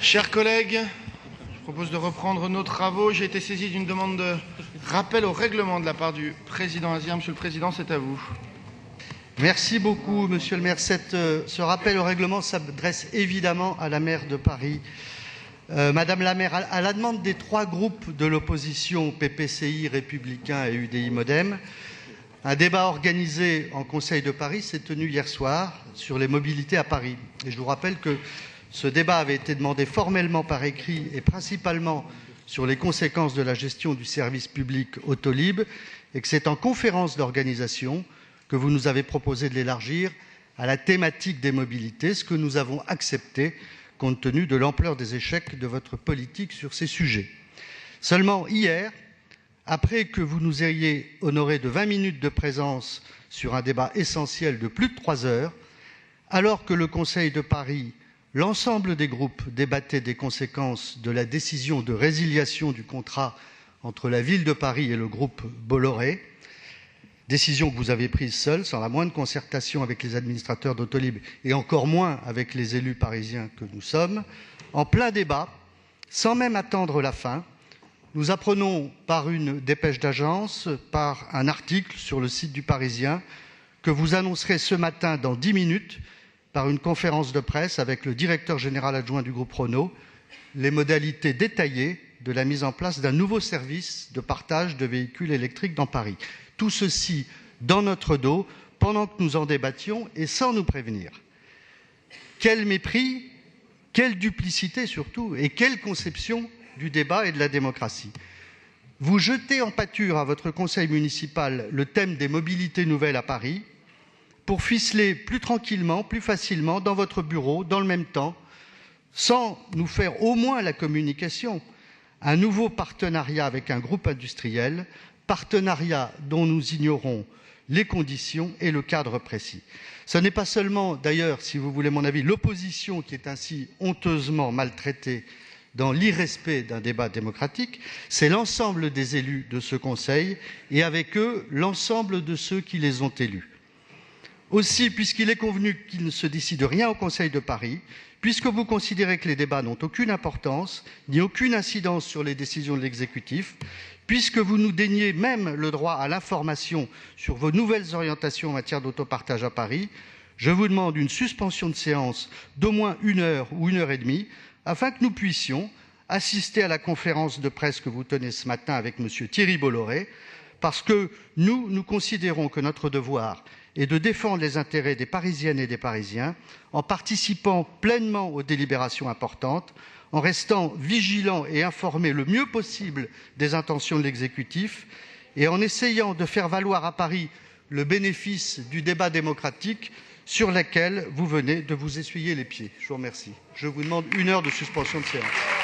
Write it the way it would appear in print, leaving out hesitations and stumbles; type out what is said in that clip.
Chers collègues, je propose de reprendre nos travaux. J'ai été saisi d'une demande de rappel au règlement de la part du président Azir. Monsieur le Président, c'est à vous. Merci beaucoup, Monsieur le maire. Ce rappel au règlement s'adresse évidemment à la maire de Paris. Madame la maire, à la demande des trois groupes de l'opposition, PPCI, Républicains et UDI-MODEM, un débat organisé en Conseil de Paris s'est tenu hier soir sur les mobilités à Paris. Et je vous rappelle que ce débat avait été demandé formellement par écrit et principalement sur les conséquences de la gestion du service public Autolib et que c'est en conférence d'organisation que vous nous avez proposé de l'élargir à la thématique des mobilités, ce que nous avons accepté compte tenu de l'ampleur des échecs de votre politique sur ces sujets. Seulement hier, après que vous nous ayez honoré de 20 minutes de présence sur un débat essentiel de plus de 3 heures, alors que le Conseil de Paris, l'ensemble des groupes débattaient des conséquences de la décision de résiliation du contrat entre la ville de Paris et le groupe Bolloré, décision que vous avez prise seule, sans la moindre concertation avec les administrateurs d'Autolib et encore moins avec les élus parisiens que nous sommes, en plein débat, sans même attendre la fin, nous apprenons par une dépêche d'agence, par un article sur le site du Parisien, que vous annoncerez ce matin, dans 10 minutes, par une conférence de presse avec le directeur général adjoint du groupe Renault, les modalités détaillées de la mise en place d'un nouveau service de partage de véhicules électriques dans Paris. Tout ceci dans notre dos, pendant que nous en débattions et sans nous prévenir. Quel mépris, quelle duplicité surtout, et quelle conception du débat et de la démocratie. Vous jetez en pâture à votre conseil municipal le thème des mobilités nouvelles à Paris pour ficeler plus tranquillement, plus facilement, dans votre bureau, dans le même temps, sans nous faire au moins la communication, un nouveau partenariat avec un groupe industriel, partenariat dont nous ignorons les conditions et le cadre précis. Ce n'est pas seulement, d'ailleurs, si vous voulez mon avis, l'opposition qui est ainsi honteusement maltraitée dans l'irrespect d'un débat démocratique, c'est l'ensemble des élus de ce Conseil et avec eux l'ensemble de ceux qui les ont élus. Aussi, puisqu'il est convenu qu'il ne se décide rien au Conseil de Paris, puisque vous considérez que les débats n'ont aucune importance, ni aucune incidence sur les décisions de l'exécutif, puisque vous nous déniez même le droit à l'information sur vos nouvelles orientations en matière d'autopartage à Paris, je vous demande une suspension de séance d'au moins 1 heure ou 1 heure et demie, afin que nous puissions assister à la conférence de presse que vous tenez ce matin avec M. Thierry Bolloré, parce que nous considérons que notre devoir est de défendre les intérêts des Parisiennes et des Parisiens en participant pleinement aux délibérations importantes, en restant vigilants et informés le mieux possible des intentions de l'exécutif et en essayant de faire valoir à Paris le bénéfice du débat démocratique sur lequel vous venez de vous essuyer les pieds. Je vous remercie. Je vous demande 1 heure de suspension de séance.